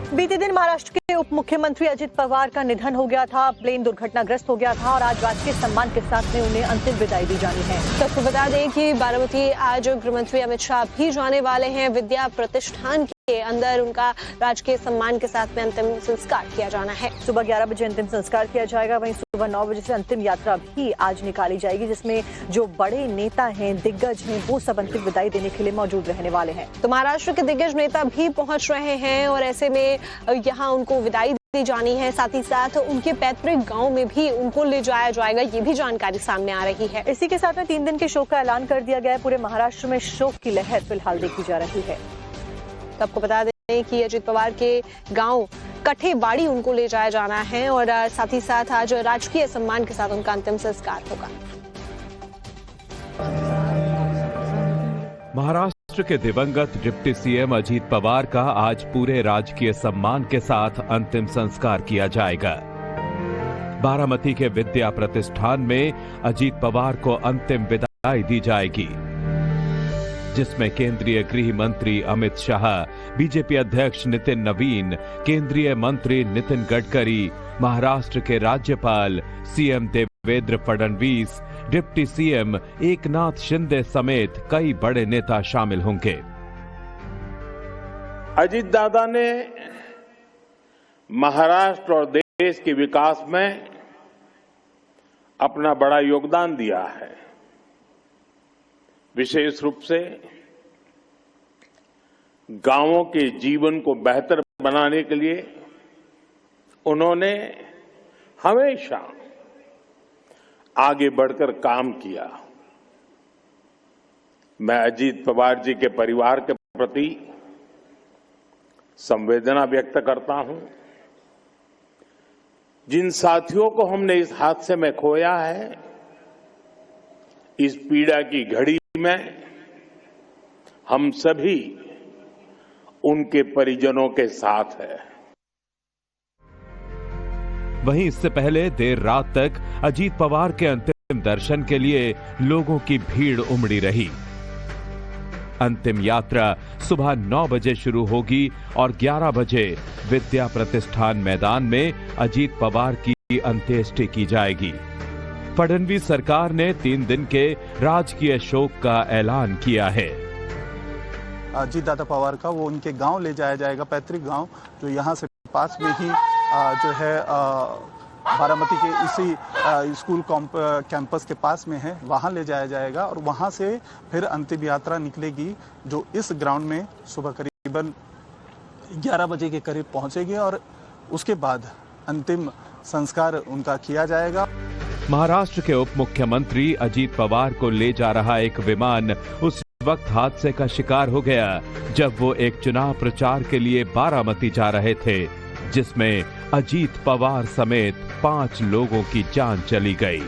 बीते दिन महाराष्ट्र के उप मुख्यमंत्री अजित पवार का निधन हो गया था। प्लेन दुर्घटनाग्रस्त हो गया था और आज राजकीय सम्मान के साथ में उन्हें अंतिम विदाई दी जानी है। तो आपको बता दें कि बारामती आज गृह मंत्री अमित शाह भी जाने वाले हैं। विद्या प्रतिष्ठान के अंदर उनका राजकीय सम्मान के साथ में अंतिम संस्कार किया जाना है। सुबह 11 बजे अंतिम संस्कार किया जाएगा। वहीं सुबह 9 बजे से अंतिम यात्रा भी आज निकाली जाएगी, जिसमें जो बड़े नेता हैं, दिग्गज हैं, वो सब अंतिम विदाई देने के लिए मौजूद रहने वाले हैं। तो महाराष्ट्र के दिग्गज नेता भी पहुंच रहे हैं और ऐसे में यहाँ उनको विदाई दी जानी है। साथ ही साथ उनके पैतृक गांव में भी उनको ले जाया जाएगा, ये भी जानकारी सामने आ रही है। इसी के साथ में 3 दिन के शोक का ऐलान कर दिया गया है। पूरे महाराष्ट्र में शोक की लहर फिलहाल देखी जा रही है। तो आपको बता दें कि अजित पवार के गांव कठेवाड़ी उनको ले जाया जाना है और साथ ही साथ आज राजकीय सम्मान के साथ उनका अंतिम संस्कार होगा। महाराष्ट्र के दिवंगत डिप्टी सीएम अजित पवार का आज पूरे राजकीय सम्मान के साथ अंतिम संस्कार किया जाएगा। बारामती के विद्या प्रतिष्ठान में अजित पवार को अंतिम विदाई दी जाएगी, जिसमें केंद्रीय गृह मंत्री अमित शाह, बीजेपी अध्यक्ष नितिन नवीन, केंद्रीय मंत्री नितिन गडकरी, महाराष्ट्र के राज्यपाल CM Devendra Fadnavis, deputy CM Eknath Shinde समेत कई बड़े नेता शामिल होंगे। अजित दादा ने महाराष्ट्र और देश के विकास में अपना बड़ा योगदान दिया है। विशेष रूप से गांवों के जीवन को बेहतर बनाने के लिए उन्होंने हमेशा आगे बढ़कर काम किया। मैं अजित पवार जी के परिवार के प्रति संवेदना व्यक्त करता हूं। जिन साथियों को हमने इस हादसे में खोया है, इस पीड़ा की घड़ी में हम सभी उनके परिजनों के साथ हैं। वहीं इससे पहले देर रात तक अजित पवार के अंतिम दर्शन के लिए लोगों की भीड़ उमड़ी रही। अंतिम यात्रा सुबह 9 बजे शुरू होगी और 11 बजे विद्या प्रतिष्ठान मैदान में अजित पवार की अंत्येष्टि की जाएगी। फडणवीस सरकार ने 3 दिन के राजकीय शोक का ऐलान किया है। अजित दादा पवार का वो उनके गांव ले जाया जाएगा, पैतृक गांव, जो यहाँ से पास में ही जो है बारामती के इसी स्कूल कैंपस के पास में है, वहाँ ले जाया जाएगा और वहाँ से फिर अंतिम यात्रा निकलेगी, जो इस ग्राउंड में सुबह करीबन 11 बजे के करीब पहुँचेगी और उसके बाद अंतिम संस्कार उनका किया जाएगा। महाराष्ट्र के उप मुख्यमंत्री अजित पवार को ले जा रहा एक विमान उस वक्त हादसे का शिकार हो गया जब वो एक चुनाव प्रचार के लिए बारामती जा रहे थे, जिसमें अजित पवार समेत 5 लोगों की जान चली गई।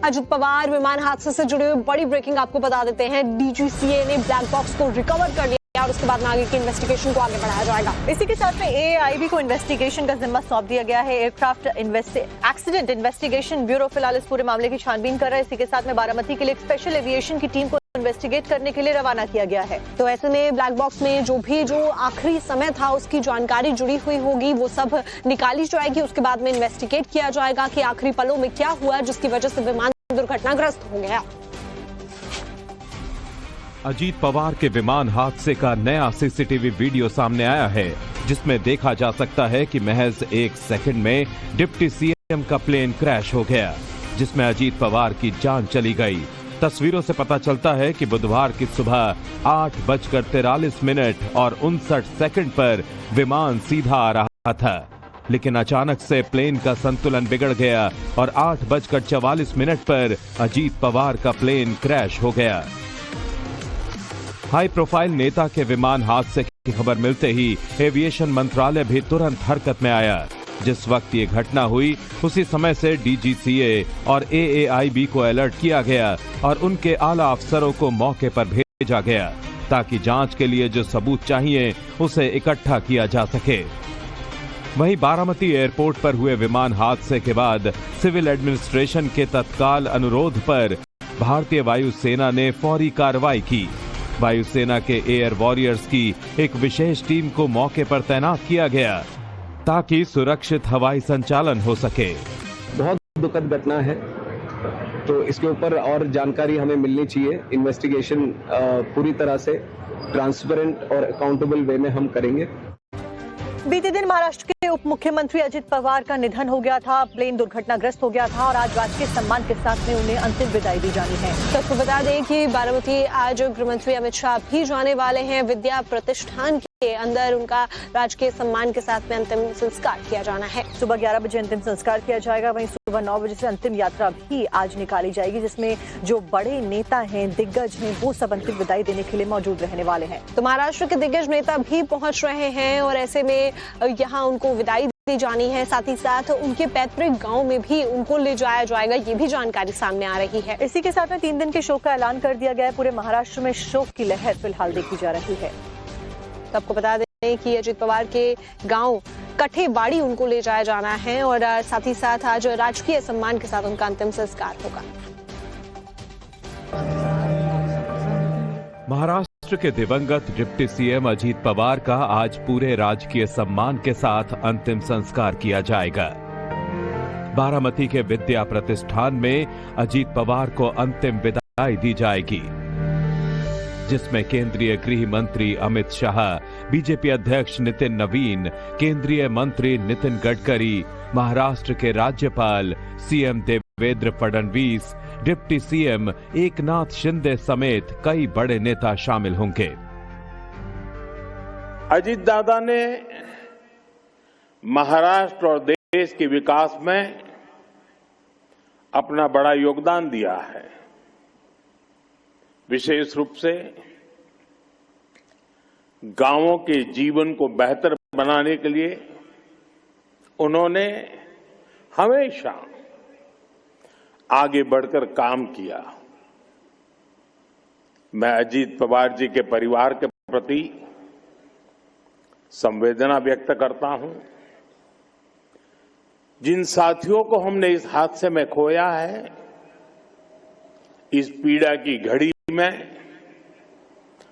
अजित पवार विमान हादसे से जुड़े हुए बड़ी ब्रेकिंग आपको बता देते हैं। डीजीसीए ने ब्लैक बॉक्स को रिकवर कर लिया और उसके बाद आगे की इन्वेस्टिगेशन को आगे बढ़ाया जाएगा। इसी के साथ में एआईबी को इन्वेस्टिगेशन का जिम्मा सौंप दिया गया है। एयरक्राफ्ट एक्सीडेंट इन्वेस्टिगेशन ब्यूरो फिलहाल इस पूरे मामले की छानबीन कर रहा है। इसी के साथ में बारामती के लिए एक स्पेशल एविएशन की टीम को इन्वेस्टिगेट करने के लिए रवाना किया गया है। तो ऐसे में ब्लैक बॉक्स में जो आखिरी समय था उसकी जानकारी जुड़ी हुई होगी, वो सब निकाली जाएगी। उसके बाद में इन्वेस्टिगेट किया जाएगा कि आखिरी पलों में क्या हुआ जिसकी वजह से विमान दुर्घटनाग्रस्त हो गया। अजित पवार के विमान हादसे का नया सीसीटीवी वीडियो सामने आया है, जिसमें देखा जा सकता है कि महज 1 सेकंड में डिप्टी सीएम का प्लेन क्रैश हो गया, जिसमें अजित पवार की जान चली गई। तस्वीरों से पता चलता है कि बुधवार की सुबह 8:43 और 59 सेकंड पर विमान सीधा आ रहा था, लेकिन अचानक से प्लेन का संतुलन बिगड़ गया और 8:44 पर अजित पवार का प्लेन क्रैश हो गया। हाई प्रोफाइल नेता के विमान हादसे की खबर मिलते ही एविएशन मंत्रालय भी तुरंत हरकत में आया। जिस वक्त ये घटना हुई उसी समय से डीजीसीए और एएआईबी को अलर्ट किया गया और उनके आला अफसरों को मौके पर भेजा गया ताकि जांच के लिए जो सबूत चाहिए उसे इकट्ठा किया जा सके। वहीं बारामती एयरपोर्ट पर हुए विमान हादसे के बाद सिविल एडमिनिस्ट्रेशन के तत्काल अनुरोध पर भारतीय वायुसेना ने फौरी कार्रवाई की। वायुसेना के एयर वॉरियर्स की एक विशेष टीम को मौके पर तैनात किया गया ताकि सुरक्षित हवाई संचालन हो सके। बहुत दुखद घटना है, तो इसके ऊपर और जानकारी हमें मिलनी चाहिए। इन्वेस्टिगेशन पूरी तरह से ट्रांसपेरेंट और अकाउंटेबल वे में हम करेंगे। बीते दिन महाराष्ट्र के उप मुख्यमंत्री अजित पवार का निधन हो गया था। प्लेन दुर्घटनाग्रस्त हो गया था और आज राजकीय सम्मान के साथ में उन्हें अंतिम विदाई दी जानी है। तो आपको बता दें कि बारामती आज गृह मंत्री अमित शाह भी जाने वाले हैं। विद्या प्रतिष्ठान के अंदर उनका राजकीय सम्मान के साथ में अंतिम संस्कार किया जाना है। सुबह 11 बजे अंतिम संस्कार किया जाएगा। वहीं सुबह 9 बजे से अंतिम यात्रा भी आज निकाली जाएगी, जिसमें जो बड़े नेता हैं, दिग्गज हैं, वो सब अंतिम विदाई देने के लिए मौजूद रहने वाले हैं। तो महाराष्ट्र के दिग्गज नेता भी पहुंच रहे हैं और ऐसे में यहाँ उनको विदाई दी जानी है। साथ ही साथ उनके पैतृक गांव में भी उनको ले जाया जाएगा, ये भी जानकारी सामने आ रही है। इसी के साथ में 3 दिन के शोक का ऐलान कर दिया गया है। पूरे महाराष्ट्र में शोक की लहर फिलहाल देखी जा रही है। तो आपको बता दें कि अजित पवार के गांव कठेबाड़ी उनको ले जाया जाना है और साथ ही साथ आज राजकीय सम्मान के साथ उनका अंतिम संस्कार होगा। महाराष्ट्र के दिवंगत डिप्टी सीएम अजीत पवार का आज पूरे राजकीय सम्मान के साथ अंतिम संस्कार किया जाएगा। बारामती के विद्या प्रतिष्ठान में अजीत पवार को अंतिम विदाई दी जाएगी, जिसमें केंद्रीय गृह मंत्री अमित शाह, बीजेपी अध्यक्ष नितिन नवीन, केंद्रीय मंत्री नितिन गडकरी, महाराष्ट्र के राज्यपाल CM Devendra Fadnavis, deputy CM Eknath Shinde समेत कई बड़े नेता शामिल होंगे। अजीत दादा ने महाराष्ट्र और देश के विकास में अपना बड़ा योगदान दिया है। विशेष रूप से गांवों के जीवन को बेहतर बनाने के लिए उन्होंने हमेशा आगे बढ़कर काम किया। मैं अजीत पवार जी के परिवार के प्रति संवेदना व्यक्त करता हूं। जिन साथियों को हमने इस हादसे में खोया है, इस पीड़ा की घड़ी में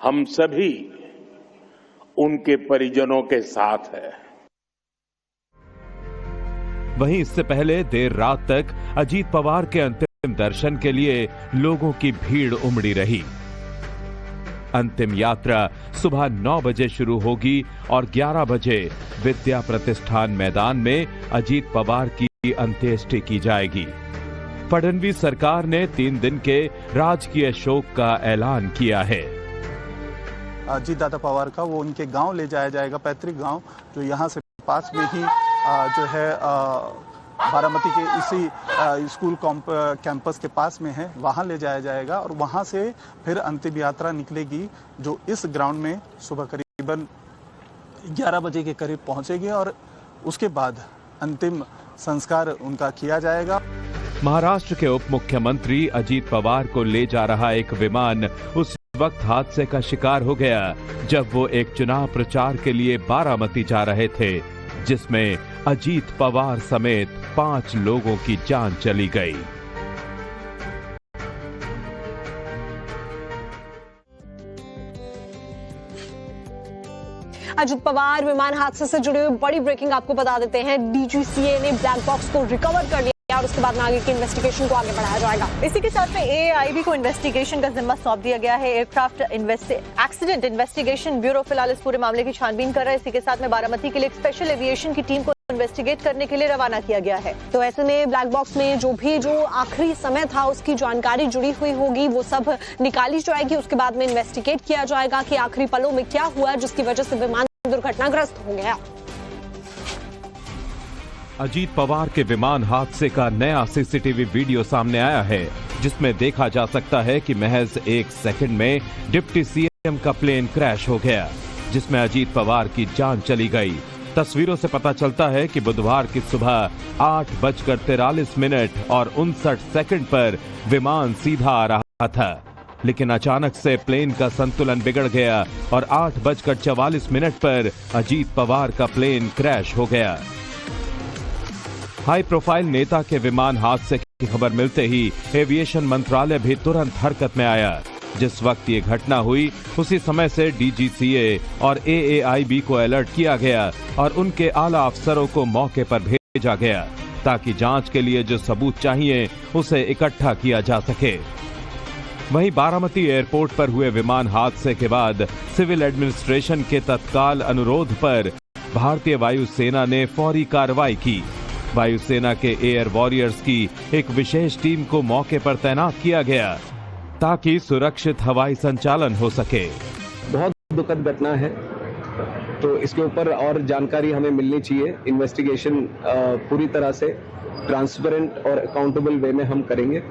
हम सभी उनके परिजनों के साथ हैं। वहीं इससे पहले देर रात तक अजीत पवार के अंतिम दर्शन के लिए लोगों की भीड़ उमड़ी रही। अंतिम यात्रा सुबह 9 बजे शुरू होगी और 11 बजे विद्या प्रतिष्ठान मैदान में अजीत पवार की अंत्येष्टि की जाएगी। फडणवीस सरकार ने 3 दिन के राजकीय शोक का ऐलान किया है। अजीत दादा पवार का वो उनके गांव ले जाया जाएगा, पैतृक गांव जो यहाँ से पास में ही जो है बारामती के इसी स्कूल कैंपस के पास में है, वहाँ ले जाया जाएगा और वहाँ से फिर अंतिम यात्रा निकलेगी, जो इस ग्राउंड में सुबह करीबन 11 बजे के करीब पहुँचेगी और उसके बाद अंतिम संस्कार उनका किया जाएगा। महाराष्ट्र के उप मुख्यमंत्री अजीत पवार को ले जा रहा एक विमान उस वक्त हादसे का शिकार हो गया जब वो एक चुनाव प्रचार के लिए बारामती जा रहे थे, जिसमें अजीत पवार समेत 5 लोगों की जान चली गई। अजित पवार विमान हादसे से जुड़ी हुई बड़ी ब्रेकिंग आपको बता देते हैं। डीजीसीए ने ब्लैक बॉक्स को रिकवर कर लिया और उसके बाद में आगे की इन्वेस्टिगेशन को आगे बढ़ाया जाएगा। इसी के साथ में एआईबी को इन्वेस्टिगेशन का जिम्मा सौंप दिया गया है। एयरक्राफ्ट एक्सीडेंट इन्वेस्टिगेशन ब्यूरो फिलहाल इस पूरे मामले की छानबीन कर रहा है। इसी के साथ में बारामती के लिए एक स्पेशल एविएशन की टीम को इन्वेस्टिगेट करने के लिए रवाना किया गया है। तो ऐसे में ब्लैक बॉक्स में जो आखिरी समय था उसकी जानकारी जुड़ी हुई होगी, वो सब निकाली जाएगी। उसके बाद में इन्वेस्टिगेट किया जाएगा कि आखिरी पलों में क्या हुआ जिसकी वजह से विमान दुर्घटनाग्रस्त हो गया। अजीत पवार के विमान हादसे का नया सीसीटीवी वीडियो सामने आया है, जिसमें देखा जा सकता है कि महज 1 सेकंड में डिप्टी सीएम का प्लेन क्रैश हो गया, जिसमें अजीत पवार की जान चली गई। तस्वीरों से पता चलता है कि बुधवार की सुबह 8:43 और 59 सेकंड पर विमान सीधा आ रहा था, लेकिन अचानक से प्लेन का संतुलन बिगड़ गया और 8:44 पर अजीत पवार का प्लेन क्रैश हो गया। हाई प्रोफाइल नेता के विमान हादसे की खबर मिलते ही एविएशन मंत्रालय भी तुरंत हरकत में आया। जिस वक्त ये घटना हुई उसी समय से डीजीसीए और एएआईबी को अलर्ट किया गया और उनके आला अफसरों को मौके पर भेजा गया ताकि जांच के लिए जो सबूत चाहिए उसे इकट्ठा किया जा सके। वहीं बारामती एयरपोर्ट पर हुए विमान हादसे के बाद सिविल एडमिनिस्ट्रेशन के तत्काल अनुरोध पर भारतीय वायुसेना ने फौरी कार्रवाई की। वायुसेना के एयर वॉरियर्स की एक विशेष टीम को मौके पर तैनात किया गया ताकि सुरक्षित हवाई संचालन हो सके। बहुत दुखद घटना है, तो इसके ऊपर और जानकारी हमें मिलनी चाहिए। इन्वेस्टिगेशन पूरी तरह से ट्रांसपेरेंट और अकाउंटेबल वे में हम करेंगे।